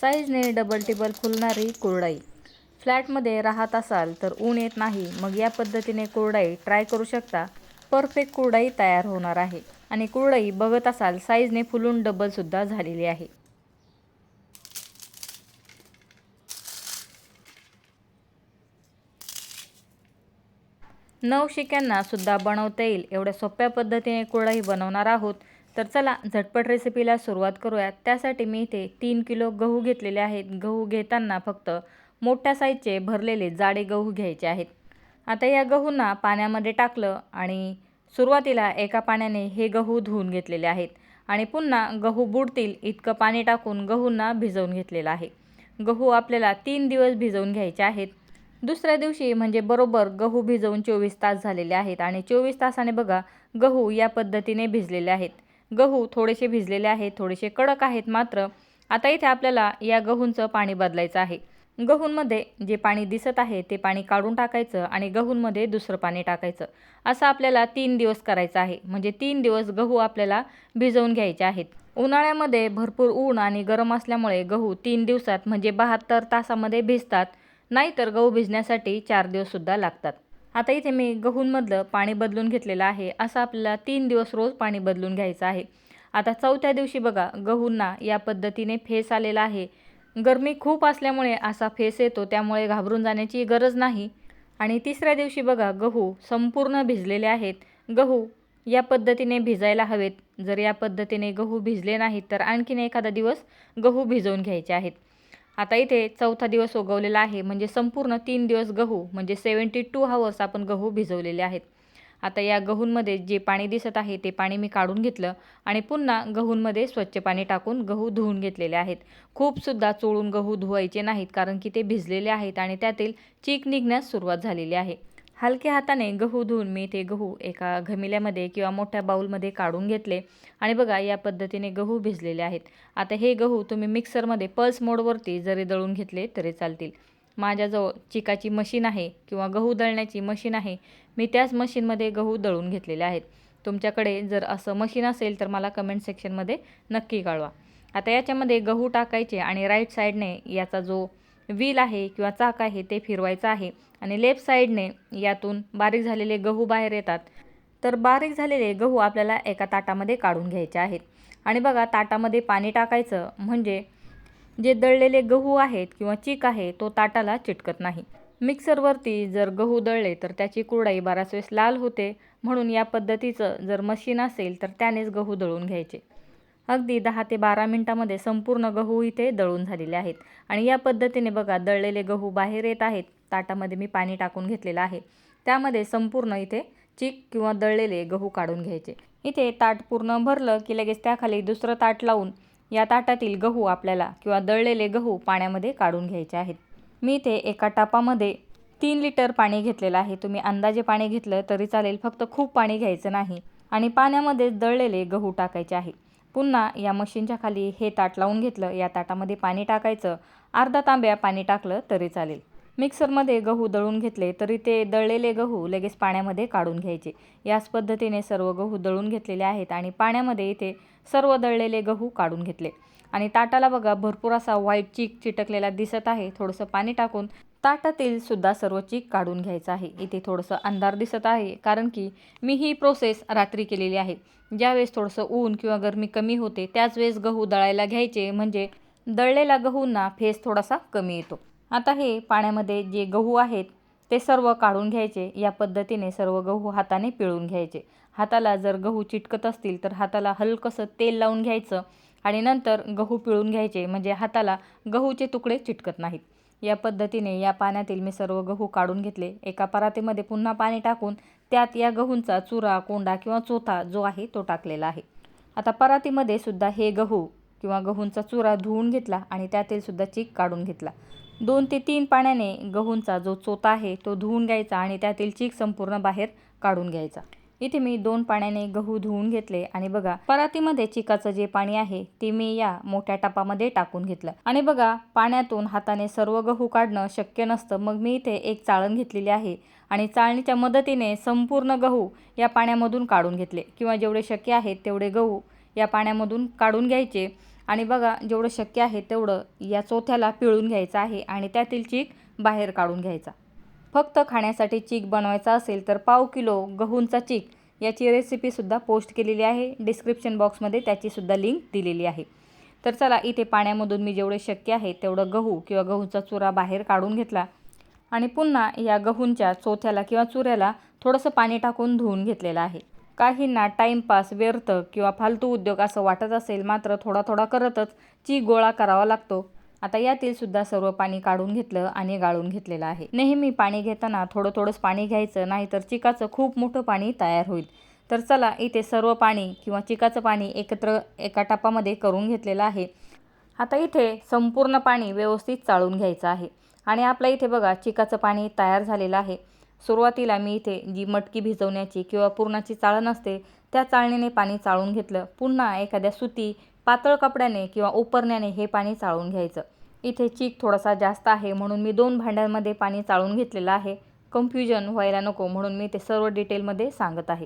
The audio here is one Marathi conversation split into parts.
साईजने डबल टिबल फुलणारी कुरडई. फ्लॅटमध्ये राहत असाल तर ऊन येत नाही, मग या पद्धतीने कुरडई ट्राय करू शकता. परफेक्ट कुरडई तयार होणार आहे. आणि कुरडई बघत असाल साईजने फुलून डबलसुद्धा झालेली आहे. नवशिक्यांना सुद्धा बनवता येईल एवढ्या सोप्या पद्धतीने कुरडई बनवणार आहोत. तर चला झटपट रेसिपीला सुरुवात करूयात. त्यासाठी मी इथे 3 किलो गहू घेतलेले आहेत. गहू घेताना फक्त मोठ्या साईजचे भरलेले जाडे गहू घ्यायचे आहेत. आता या गहूंना पाण्यामध्ये टाकलं आणि सुरुवातीला एका पाण्याने हे गहू धुवून घेतलेले आहेत आणि पुन्हा गहू बुडतील इतकं पाणी टाकून गहूंना भिजवून घेतलेलं आहे. गहू आपल्याला 3 दिवस भिजवून घ्यायचे आहेत. दुसऱ्या दिवशी म्हणजे बरोबर गहू भिजवून 24 तास झालेले आहेत आणि 24 तासाने बघा गहू या पद्धतीने भिजलेले आहेत. गहू थोडेसे भिजलेले आहेत, थोडेसे कडक आहेत. मात्र आता इथे आपल्याला या गहूंचं पाणी बदलायचं आहे. गहूंमध्ये जे पाणी दिसत आहे ते पाणी काढून टाकायचं आणि गहूंमध्ये दुसरं पाणी टाकायचं. असं आपल्याला 3 दिवस करायचं आहे. म्हणजे 3 दिवस गहू आपल्याला भिजवून घ्यायचे आहेत. उन्हाळ्यामध्ये भरपूर ऊन आणि गरम असल्यामुळे गहू 3 दिवसात म्हणजे 72 तासामध्ये भिजतात. नाहीतर गहू भिजण्यासाठी 4 दिवससुद्धा लागतात. आता इथे मी गहूंमधलं पाणी बदलून घेतलेलं आहे. असं आपल्याला 3 दिवस रोज पाणी बदलून घ्यायचं आहे. आता चौथ्या दिवशी बघा गहूंना या पद्धतीने फेस आलेला आहे. गरमी खूप असल्यामुळे असा फेस येतो, त्यामुळे घाबरून जाण्याची गरज नाही. आणि तिसऱ्या दिवशी बघा गहू संपूर्ण भिजलेले आहेत. गहू या पद्धतीने भिजायला हवेत. जर या पद्धतीने गहू भिजले नाहीत तर आणखीन एखादा दिवस गहू भिजवून घ्यायचे आहेत. आता इथे चौथा दिवस उगवलेला आहे, म्हणजे संपूर्ण 3 दिवस गहू म्हणजे 72 हवर्स आपण गहू भिजवलेले आहेत. आता या गहूंमध्ये जे पाणी दिसत आहे ते पाणी मी काढून घेतलं आणि पुन्हा गहूंमध्ये स्वच्छ पाणी टाकून गहू धुवून घेतलेले आहेत. खूपसुद्धा चोळून गहू धुवायचे नाहीत, कारण की ते भिजलेले आहेत आणि त्यातील चीक निघण्यास सुरुवात झालेली आहे. हलक्या हाताने गहू धुवून मी ते गहू एका घमिल्यामध्ये किंवा मोठ्या बाऊलमध्ये काढून घेतले आणि बघा या पद्धतीने गहू भिजलेले आहेत. आता हे गहू तुम्ही मिक्सरमध्ये पल्स मोडवरती जरी दळून घेतले तरी चालतील. माझ्याजवळ चिकाची मशीन आहे किंवा गहू दळण्याची मशीन आहे. मी त्याच मशीनमध्ये गहू दळून घेतलेले आहेत. तुमच्याकडे जर असं मशीन असेल तर मला कमेंट सेक्शनमध्ये नक्की कळवा. आता याच्यामध्ये गहू टाकायचे आणि राईट साईडने याचा जो व्हील आहे किंवा चाक आहे ते फिरवायचं आहे आणि लेफ्ट साईडने यातून बारीक झालेले गहू बाहेर येतात. तर बारीक झालेले गहू आपल्याला एका ताटामध्ये काढून घ्यायचे आहेत. आणि बघा ताटामध्ये पाणी टाकायचं, म्हणजे जे दळलेले गहू आहेत किंवा चीक आहे तो ताटाला चिटकत नाही. मिक्सरवरती जर गहू दळले तर त्याची कुरडई बराच वेळेस लाल होते. म्हणून या पद्धतीचं जर मशीन असेल तर त्यानेच गहू दळून घ्यायचे. अगदी 10 ते 12 मिनिटामध्ये संपूर्ण गहू इथे दळून झालेले आहेत. आणि या पद्धतीने बघा दळलेले गहू बाहेर येत आहेत. ताटामध्ये मी पाणी टाकून घेतलेलं आहे. त्यामध्ये संपूर्ण इथे चीक किंवा दळलेले गहू काढून घ्यायचे. इथे ताट पूर्ण भरलं की लगेच त्याखाली दुसरं ताट लावून या ताटातील गहू आपल्याला किंवा दळलेले गहू पाण्यामध्ये काढून घ्यायचे आहेत. मी इथे एका टापामध्ये 3 लिटर पाणी घेतलेलं आहे. तुम्ही अंदाजे पाणी घेतलं तरी चालेल, फक्त खूप पाणी घ्यायचं नाही. आणि पाण्यामध्ये दळलेले गहू टाकायचे आहे. पुन्हा या मशीनच्या खाली हे ताट लावून घेतलं. या ताटामध्ये पाणी टाकायचं. अर्धा तांब्या पाणी टाकलं तरी चालेल. मिक्सरमध्ये गहू दळून घेतले तरी ते दळलेले गहू लगेच पाण्यामध्ये काढून घ्यायचे. याच पद्धतीने सर्व गहू दळून घेतलेले आहेत आणि पाण्यामध्ये इथे सर्व दळलेले गहू काढून घेतले. आणि ताटाला बघा भरपूर असा व्हाईट चीक चिटकलेला दिसत आहे. थोडंसं पाणी टाकून ताटातील सुद्धा सर्व चीक काढून घ्यायचं आहे. इथे थोडंसं अंधार दिसत आहे, कारण की मी ही प्रोसेस रात्री केलेली आहे. ज्यावेळेस थोडंसं ऊन किंवा गरमी कमी होते त्याच वेळेस गहू दळायला घ्यायचे, म्हणजे दळलेला गहूंना फेस थोडासा कमी येतो. आता हे पाण्यामध्ये जे गहू आहेत ते सर्व काढून घ्यायचे. या पद्धतीने सर्व गहू हाताने पिळून घ्यायचे. हाताला जर गहू चिटकत असतील तर हाताला हलकंसं तेल लावून घ्यायचं आणि नंतर गहू पिळून घ्यायचे, म्हणजे हाताला गहूचे तुकडे चिटकत नाहीत. या पद्धतीने या पाण्यातील मी सर्व गहू काढून घेतले. एका परातीमध्ये पुन्हा पाणी टाकून त्यात या गहूंचा चुरा, कोंडा किंवा चोथा जो आहे तो टाकलेला आहे. आता परातीमध्ये सुद्धा हे गहू किंवा गहूंचा चुरा धुवून घेतला आणि त्यातील सुद्धा चीक काढून घेतला. 2 ते 3 पाण्याने गहूंचा जो चोथा आहे तो धुवून घ्यायचा आणि त्यातील चीक संपूर्ण बाहेर काढून घ्यायचा. इथे मी 2 पाण्याने गहू धुवून घेतले आणि बघा परातीमध्ये चिकाचं जे पाणी आहे ते मी या मोठ्या टपामध्ये टाकून घेतलं. आणि बघा पाण्यातून हाताने सर्व गहू काढणं शक्य नसतं. मग मी इथे एक चाळण घेतलेली आहे आणि चाळणीच्या मदतीने संपूर्ण गहू या पाण्यामधून काढून घेतले, किंवा जेवढे शक्य आहेत तेवढे गहू या पाण्यामधून काढून घ्यायचे. आणि बघा जेवढं शक्य आहे तेवढं या चोथ्याला पिळून घ्यायचं आहे आणि त्यातील चीक बाहेर काढून घ्यायचा। फक्त खाण्यासाठी चीक बनवायचा असेल तर पाव किलो गहूंचा चीक याची रेसिपीसुद्धा पोस्ट केलेली आहे, डिस्क्रिप्शन बॉक्समध्ये त्याचीसुद्धा लिंक दिलेली आहे। तर चला, इथे पाण्यामधून मी जेवढे शक्य आहे तेवढं गहू किंवा गहूचा चुरा बाहेर काढून घेतला आणि पुन्हा या गहूंच्या चोथ्याला किंवा चुऱ्याला थोडंसं पाणी टाकून धुवून घेतलेलं आहे। काहींना टाईमपास, व्यर्थ किंवा फालतू उद्योग असं वाटत असेल, मात्र थोडा थोडा करतच चीक गोळा करावा लागतो। आता यातील सुद्धा सर्व पाणी काढून घेतलं आणि गाळून घेतलेलं आहे। नेहमी पाणी घेताना थोडं थोडंच पाणी घ्यायचं, नाहीतर चिकाचं खूप मोठं पाणी तयार होईल। तर चला, इथे सर्व पाणी किंवा चिकाचं पाणी एकत्र एका टपामध्ये करून घेतलेलं आहे। आता इथे संपूर्ण पाणी व्यवस्थित चाळून घ्यायचं आहे आणि आपल्या इथे बघा चिकाचं पाणी तयार झालेलं आहे। सुरुवातीला मी इथे जी मटकी भिजवण्याची किंवा पुरणाची चाळण असते त्या चाळणीने पाणी चाळून घेतलं। पुन्हा एखाद्या सुती पातळ कपड्याने किंवा उपरण्याने हे पाणी चाळून घ्यायचं। इथे चीक थोडासा जास्त आहे म्हणून मी 2 भांड्यांमध्ये पाणी चाळून घेतलेलं आहे। कन्फ्युजन व्हायला नको म्हणून मी ते सर्व डिटेलमध्ये सांगत आहे।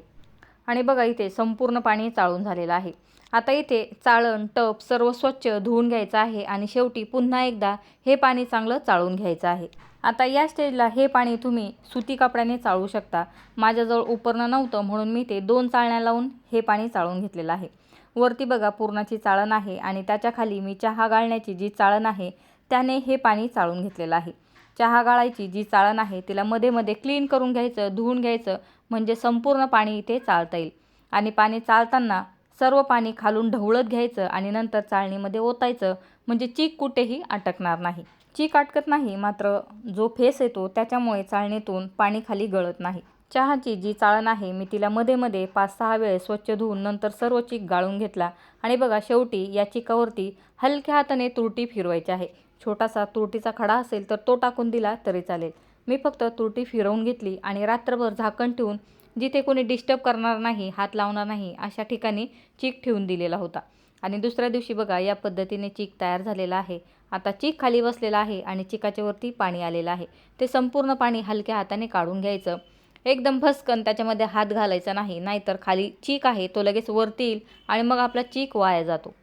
आणि बघा इथे संपूर्ण पाणी चाळून झालेलं आहे। आता इथे चाळण, टप सर्व स्वच्छ धुवून घ्यायचं आहे आणि शेवटी पुन्हा एकदा हे पाणी चांगलं चाळून घ्यायचं आहे। आता या स्टेजला हे पाणी तुम्ही सुती कपड्याने चाळू शकता। माझ्याजवळ उपरणं नव्हतं म्हणून मी ते 2 चाळण्या लावून हे पाणी चाळून घेतलेलं आहे। वरती बघा पुरणाची चाळण आहे आणि त्याच्या खाली मी चहा गाळण्याची जी चाळण आहे त्याने हे पाणी चाळून घेतलेलं आहे। चहा गाळायची जी चाळण आहे तिला मध्ये मध्ये क्लीन करून घ्यायचं, धुवून घ्यायचं, म्हणजे संपूर्ण पाणी इथे चाळता येईल। आणि पाणी चाळताना सर्व पाणी खालून ढवळत घ्यायचं आणि नंतर चाळणीमध्ये ओतायचं, म्हणजे चीक कुठेही अटकणार नाही। चीक अटकत नाही, मात्र जो फेस येतो त्याच्यामुळे चाळणीतून पाणी खाली गळत नाही। चहाची जी चाळण आहे मी तिला मध्ये मध्ये 5-6 वेळ स्वच्छ धुवून नंतर सर्व चीक गाळून घेतला आणि बघा शेवटी या चिकावरती हलक्या हाताने तुरटी फिरवायची आहे। छोटासा तुरटीचा खडा असेल तर तो टाकून दिला तरी चालेल। मी फक्त तुरटी फिरवून घेतली आणि रात्रभर झाकण ठेवून जिथे कोणी डिस्टर्ब करणार नाही, हात लावणार नाही अशा ठिकाणी चीक ठेवून दिलेला होता। आणि दुसऱ्या दिवशी बघा या पद्धतीने चीक तयार झालेला आहे। आता चीक खाली बसलेला आहे आणि चिकाच्या वरती पाणी आलेलं आहे। ते संपूर्ण पाणी हलक्या हाताने काढून घ्यायचं, एकदम भस्कन त्याच्यामध्ये हात घालायचा नाही, नाहीतर खाली चीक आहे तो लगेच वरती येईल आणि मग आपला चीक वाया जातो।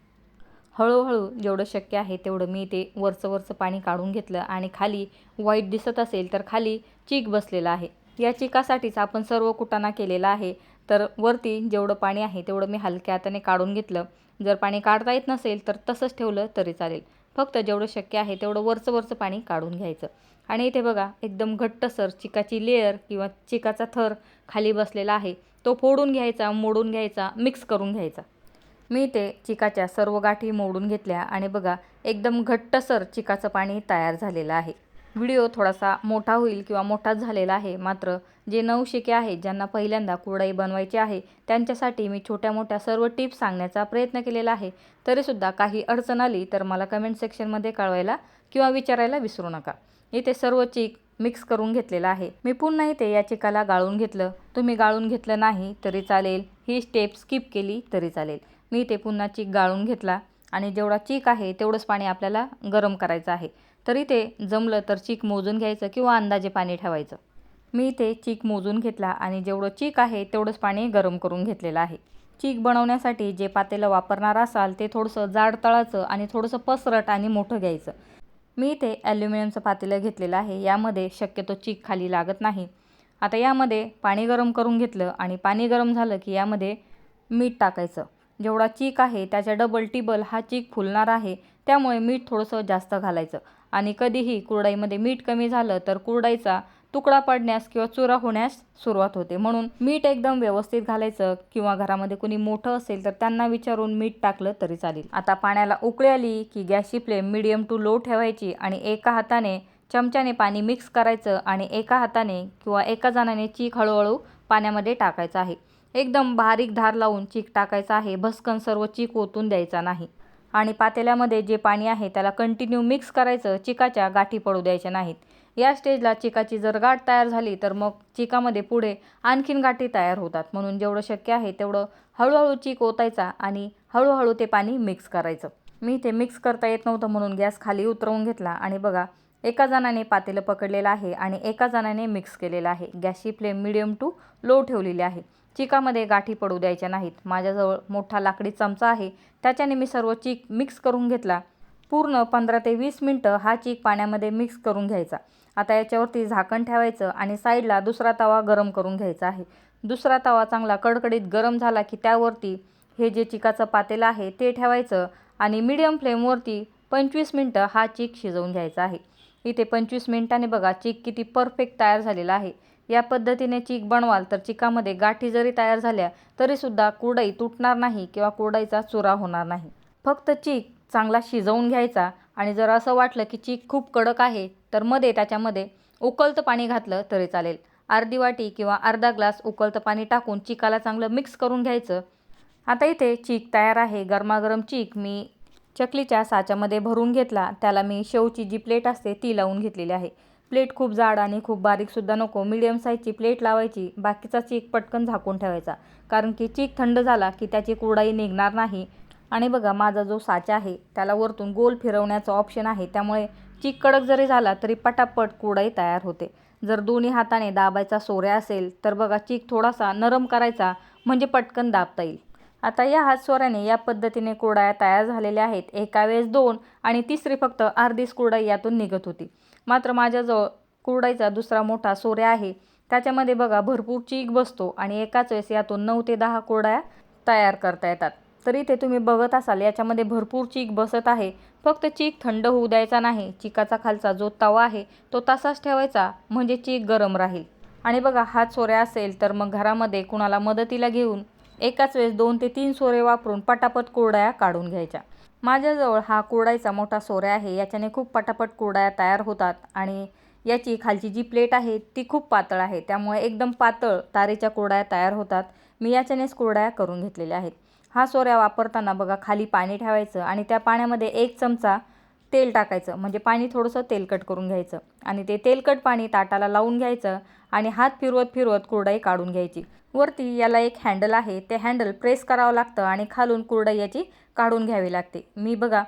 हळूहळू जेवढं शक्य आहे तेवढं मी ते वरचं पाणी काढून घेतलं आणि खाली व्हाईट दिसत असेल तर खाली चीक बसलेला आहे। या चिकासाठीच आपण सर्व कुटाणा केलेला आहे। तर वरती जेवढं पाणी आहे तेवढं मी हलक्या हाताने काढून घेतलं। जर पाणी काढता येत नसेल तर तसंच ठेवलं तरी चालेल। फक्त जेवढं शक्य आहे तेवढं वरचं पाणी काढून घ्यायचं। आणि इथे बघा एकदम घट्टसर चिकाची लेयर किंवा चिकाचा थर खाली बसलेला आहे, तो फोडून घ्यायचा, मोडून घ्यायचा, मिक्स करून घ्यायचा। मी ते चिकाच्या सर्व गाठी मोडून घेतल्या आणि बघा एकदम घट्टसर चिकाचं पाणी तयार झालेलं आहे। व्हिडिओ थोडासा मोठा होईल किंवा मोठाच झालेला आहे, मात्र जे नवशिके आहेत ज्यांना पहिल्यांदा कुरडई बनवायची आहे त्यांच्यासाठी मी छोट्या मोठ्या सर्व टिप्स सांगण्याचा प्रयत्न केलेला आहे। तरीसुद्धा काही अडचण आली तर मला कमेंट सेक्शनमध्ये कळवायला किंवा विचारायला विसरू नका। इथे सर्व चीक मिक्स करून घेतलेला आहे। मी पुन्हा इथे या चिकाला गाळून घेतलं, तुम्ही गाळून घेतलं नाही तरी चालेल, ही स्टेप स्किप केली तरी चालेल। मी इथे पुन्हा चीक गाळून घेतला आणि जेवढा चीक आहे तेवढंच पाणी आपल्याला गरम करायचं आहे। तर इथे जमलं तर चीक मोजून घ्यायचं किंवा अंदाजे पाणी ठेवायचं। मी इथे चीक मोजून घेतला आणि जेवढं चीक आहे तेवढंच पाणी गरम करून घेतलेलं आहे। चीक बनवण्यासाठी जे पातेलं वापरणार असाल ते थोडंसं जाड तळाचं आणि थोडंसं पसरट आणि मोठं घ्यायचं। मी इथे ॲल्युमिनियमचं पातेलं घेतलेलं आहे, यामध्ये शक्यतो चीक खाली लागत नाही। आता यामध्ये पाणी गरम करून घेतलं आणि पाणी गरम झालं की यामध्ये मीठ टाकायचं। जेवढा चीक आहे त्याच्या डबल टिबल हा चीक फुलणार आहे, त्यामुळे मीठ थोडंसं जास्त घालायचं। आणि कधीही कुरडईमध्ये मीठ कमी झालं तर कुरडईचा तुकडा पडण्यास किंवा चुरा होण्यास सुरुवात होते, म्हणून मीठ एकदम व्यवस्थित घालायचं। किंवा घरामध्ये कोणी मोठं असेल तर त्यांना विचारून मीठ टाकलं तरी चालेल। आता पाण्याला उकळी आली की गॅसची फ्लेम मीडियम टू लो ठेवायची आणि एका हाताने चमच्याने पाणी मिक्स करायचं आणि एका हाताने किंवा एका जणाने चीक हळूहळू पाण्यामध्ये टाकायचं आहे। एकदम बारीक धार लावून चीक टाकायचा आहे, भस्कन सर्व चीक ओतून द्यायचा नाही। आणि पातेल्यामध्ये जे पाणी आहे त्याला कंटिन्यू मिक्स करायचं, चिकाच्या गाठी पडू द्यायच्या नाहीत। या स्टेजला चिकाची जर गाठ तयार झाली तर मग चिकामध्ये पुढे आणखीन गाठी तयार होतात, म्हणून जेवढं शक्य आहे तेवढं हळूहळू चीक ओतायचा आणि हळूहळू ते पाणी मिक्स करायचं। मी ते मिक्स करता येत नव्हतं म्हणून गॅस खाली उतरवून घेतला आणि बघा एका जणाने पातेलं पकडलेलं आहे आणि एका जणाने मिक्स केलेलं आहे। गॅसची फ्लेम मीडियम टू लो ठेवलेली आहे। चिकामध्ये गाठी पडू द्यायच्या नाहीत. माझ्याजवळ मोठा लाकडी चमचा आहे, त्याच्याने मी सर्व चीक मिक्स करून घेतला. पूर्ण 15 ते 20 मिनटं हा चीक पाण्यामध्ये मिक्स करून घ्यायचा. आता याच्यावरती झाकण ठेवायचं आणि साईडला दुसरा तवा गरम करून घ्यायचा आहे. दुसरा तवा चांगला कडकडीत गरम झाला की त्यावरती हे जे चिकाचं पातेलं आहे ते ठेवायचं आणि मीडियम फ्लेमवरती 25 मिनटं हा चीक शिजवून घ्यायचा आहे. इथे 25 मिनिटांनी बघा चीक किती परफेक्ट तयार झालेला आहे. या पद्धतीने चीक बनवाल तर चिकामध्ये गाठी जरी तयार झाल्या तरीसुद्धा कुरडई तुटणार नाही किंवा कुरडईचा चुरा होणार नाही. फक्त चीक चांगला शिजवून घ्यायचा आणि जर असं वाटलं की चीक खूप कडक आहे तर त्याच्यामध्ये उकळतं पाणी घातलं तरी चालेल. अर्धी वाटी किंवा अर्धा ग्लास उकळतं पाणी टाकून चिकाला चांगलं मिक्स करून घ्यायचं. आता इथे चीक तयार आहे. गरमागरम चीक मी चकलीच्या साच्यामध्ये भरून घेतला. त्याला मी शेवची जी प्लेट असते ती लावून घेतलेली आहे. प्लेट खूप जाड आणि खूप बारीकसुद्धा नको, मीडियम साईजची प्लेट लावायची. बाकीचा चीक पटकन झाकून ठेवायचा, कारण की चीक थंड झाला की त्याची कुरडई निघणार नाही. आणि बघा माझा जो साचा आहे त्याला वरतून गोल फिरवण्याचं ऑप्शन आहे, त्यामुळे चीक कडक जरी झाला तरी पटापट कुरडई तयार होते. जर दोन्ही हाताने दाबायचा सोऱ्या असेल तर बघा चीक थोडासा नरम करायचा, म्हणजे पटकन दाबता येईल. आता या हातसोऱ्याने या पद्धतीने कुरडया तयार झालेल्या आहेत. एका वेळेस 2 आणि तिसरी फक्त अर्धीच कुरडई यातून निघत होती. मात्र माझ्याजवळ कुरडईचा दुसरा मोठा सोऱ्या आहे, त्याच्यामध्ये बघा भरपूर चीक बसतो आणि एकाच वेळेस यातून 9 ते 10 कुरडया तयार करता येतात. तरी ते तुम्ही बघत असाल याच्यामध्ये भरपूर चीक बसत आहे. फक्त चीक थंड होऊ द्यायचा नाही. चिकाचा खालचा जो तवा आहे तो तसाच ठेवायचा, म्हणजे चीक गरम राहील. आणि बघा हात सोऱ्या असेल तर मग घरामध्ये कुणाला मदतीला घेऊन एकाच वेळेस 2 ते 3 सोरे वापरून पटापट कुरडया काढून घ्यायच्या. माझ्याजवळ हा कुरडईचा मोठा सोऱ्या आहे. याच्याने खूप पटापट कुरडया तयार होतात आणि याची खालची जी प्लेट आहे ती खूप पातळ आहे, त्यामुळे एकदम पातळ तारेच्या कुरडया तयार होतात. मी याच्यानेच कुरडया करून घेतलेल्या आहेत. हा सोऱ्या वापरताना बघा खाली पाणी ठेवायचं आणि त्या पाण्यामध्ये 1 चमचा तेल टाकायचं, म्हणजे पाणी थोडंसं तेलकट करून घ्यायचं आणि ते तेलकट पाणी ताटाला लावून घ्यायचं आणि हात फिरवत फिरवत कुरडई काढून घ्यायची. वरती याला एक हँडल आहे, ते हँडल प्रेस करावं लागतं आणि खालून कुरडई याची काढून घ्यावी लागते. मी बघा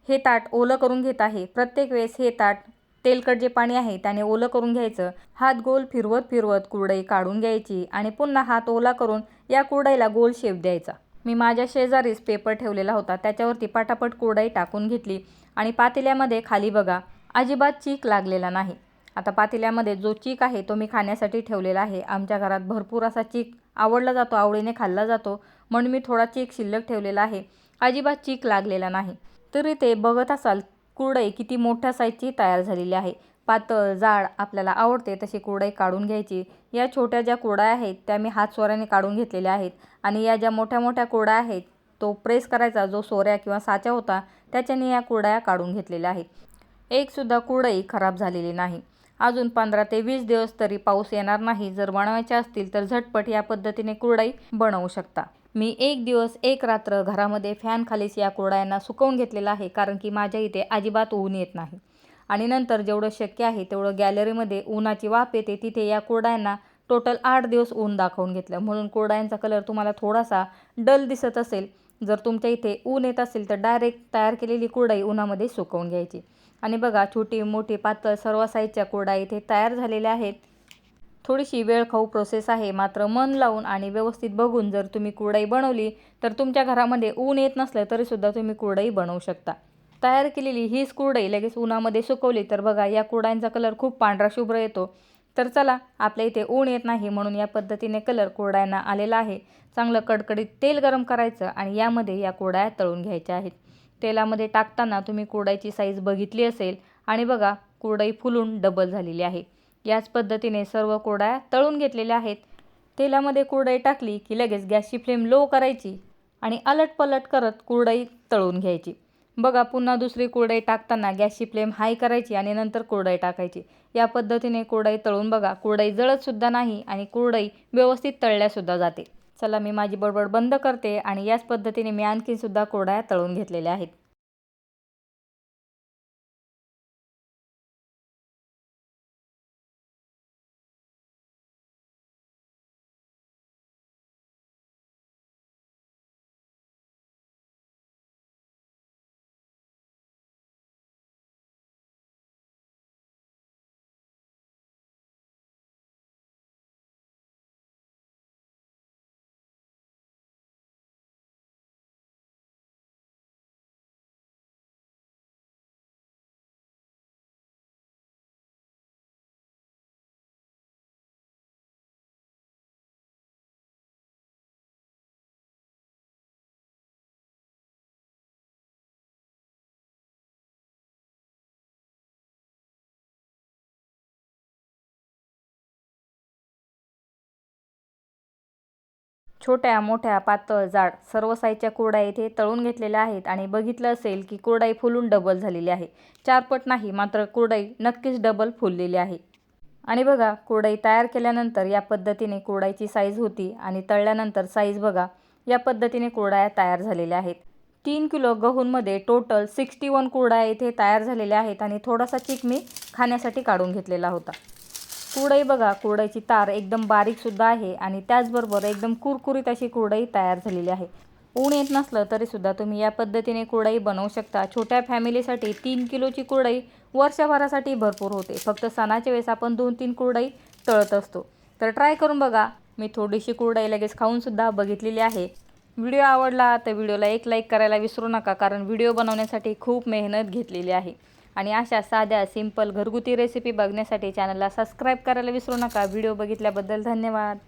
हे ताट ओलं करून घेत आहे. प्रत्येक वेळेस हे ताट तेलकट जे पाणी आहे त्याने ओलं करून घ्यायचं. हात गोल फिरवत फिरवत कुरडई काढून घ्यायची आणि पुन्हा हात ओला करून या कुरडईला गोल शेप द्यायचा. मी माझ्या शेजारीच पेपर ठेवलेला होता, त्याच्यावरती पटापट कुरडई टाकून घेतली आणि पातेल्यामध्ये खाली बघा अजिबात चीक लागलेला नाही. आता पातेल्यामध्ये जो चीक आहे तो मी खाण्यासाठी ठेवलेला आहे. आमच्या घरात भरपूर असा चीक आवडला जातो, आवडीने खाल्ला जातो, म्हणून मी थोडा चीक शिल्लक ठेवलेला आहे. अजिबात चीक लागलेला नाही. तरी ते बघत असाल कुरडई किती मोठ्या साईजची तयार झालेली आहे. पातळ जाड आपल्याला आवडते तशी कुरडई काढून घ्यायची. या छोट्या ज्या कुरडया आहेत त्या मी हात सोऱ्याने काढून घेतलेल्या आहेत आणि या ज्या मोठ्या मोठ्या कुरडया आहेत तो प्रेस करायचा जो सोऱ्या किंवा साचा होता त्याच्याने या कुरडया काढून घेतलेल्या आहेत. एकसुद्धा कुरडई खराब झालेली नाही. अजून 15 ते 20 दिवस तरी पाऊस येणार नाही. जर बनवायच्या असतील तर झटपट या पद्धतीने कुरडई बनवू शकता. मी 1 दिवस 1 रात्र घरामध्ये फॅन खालीच या कुरडयांना सुकवून घेतलेलं आहे, कारण की माझ्या इथे अजिबात ऊन येत नाही. आणि नंतर जेवढं शक्य आहे तेवढं गॅलरीमध्ये उन्हाची वाफ येते तिथे या कुरडयांना टोटल 8 दिवस ऊन दाखवून घेतलं, म्हणून कुरडयांचा कलर तुम्हाला थोडासा डल दिसत असेल. जर तुमच्या इथे ऊन येत असेल तर डायरेक्ट तयार केलेली कुरडई उन्हामध्ये सुकवून घ्यायची. आणि बघा छोटी मोठी पातळ सर्व साईजच्या कुरडया इथे तयार झालेल्या आहेत. थोडीशी वेळखाऊ प्रोसेस आहे, मात्र मन लावून आणि व्यवस्थित बघून जर तुम्ही कुरडई बनवली तर तुमच्या घरामध्ये ऊन येत नसलं तरीसुद्धा तुम्ही कुरडई बनवू शकता. तयार केलेली हीच कुरडई लगेच उन्हामध्ये सुकवली तर बघा या कुरडयांचा कलर खूप पांढरा शुभ्र येतो. तर चला, आपल्या इथे ऊन येत नाही म्हणून या पद्धतीने कलर कुरडयांना आलेला आहे. चांगलं कडकडीत तेल गरम करायचं आणि यामध्ये या कुरडया तळून घ्यायच्या आहेत. तेलामध्ये टाकताना तुम्ही कुरडईची साईज बघितली असेल आणि बघा कुरडई फुलून डबल झालेली आहे. याच पद्धतीने सर्व कुरडया तळून घेतलेल्या आहेत. तेलामध्ये कुरडई टाकली की लगेच गॅसची फ्लेम लो करायची आणि अलटपलट करत कुरडई तळून घ्यायची. बघा पुन्हा दुसरी कुरडई टाकताना गॅसची फ्लेम हाय करायची आणि नंतर कुरडई टाकायची. या पद्धतीने कुरडई तळून बघा, कुरडई जळतसुद्धा नाही आणि कुरडई व्यवस्थित तळल्यासुद्धा जाते. चला, मी माझी बडबड बंद करते आणि याच पद्धतीने मी आणखीनसुद्धा कुरडया तळून घेतलेल्या आहेत. छोट्या मोठ्या पातळ जाड सर्व साईजच्या कुरडया इथे तळून घेतलेल्या आहेत आणि बघितलं असेल की कुरडई फुलून डबल झालेली आहे. 4 पट नाही, मात्र कुरडई नक्कीच डबल फुललेली आहे. आणि बघा, कुरडई तयार केल्यानंतर या पद्धतीने कुरडईची साईज होती आणि तळल्यानंतर साईज बघा, या पद्धतीने कुरडया तयार झालेल्या आहेत. 3 किलो गहूंमध्ये टोटल 61 कुरडया इथे तयार झालेल्या आहेत आणि थोडासा चीक मी खाण्यासाठी काढून घेतलेला होता. कुरडई बघा, कुरडईची तार एकदम बारीकसुद्धा आहे आणि त्याचबरोबर एकदम कुरकुरीत अशी कुरडई तयार झालेली आहे. ऊन येत नसलं तरीसुद्धा तुम्ही या पद्धतीने कुरडई बनवू शकता. छोट्या फॅमिलीसाठी 3 किलोची कुरडई वर्षभरासाठी भरपूर होते. फक्त सणाच्या वेळेस आपण 2-3 कुरडई तळत असतो. तर ट्राय करून बघा. मी थोडीशी कुरडई लगेच खाऊनसुद्धा बघितलेली आहे. व्हिडिओ आवडला तर व्हिडिओला एक लाईक करायला विसरू नका, कारण व्हिडिओ बनवण्यासाठी खूप मेहनत घेतलेली आहे. आणि अशा साध्या सिंपल घरगुती रेसिपी बघण्यासाठी चॅनलला सबस्क्राईब करायला विसरू नका. व्हिडिओ बघितल्याबद्दल धन्यवाद.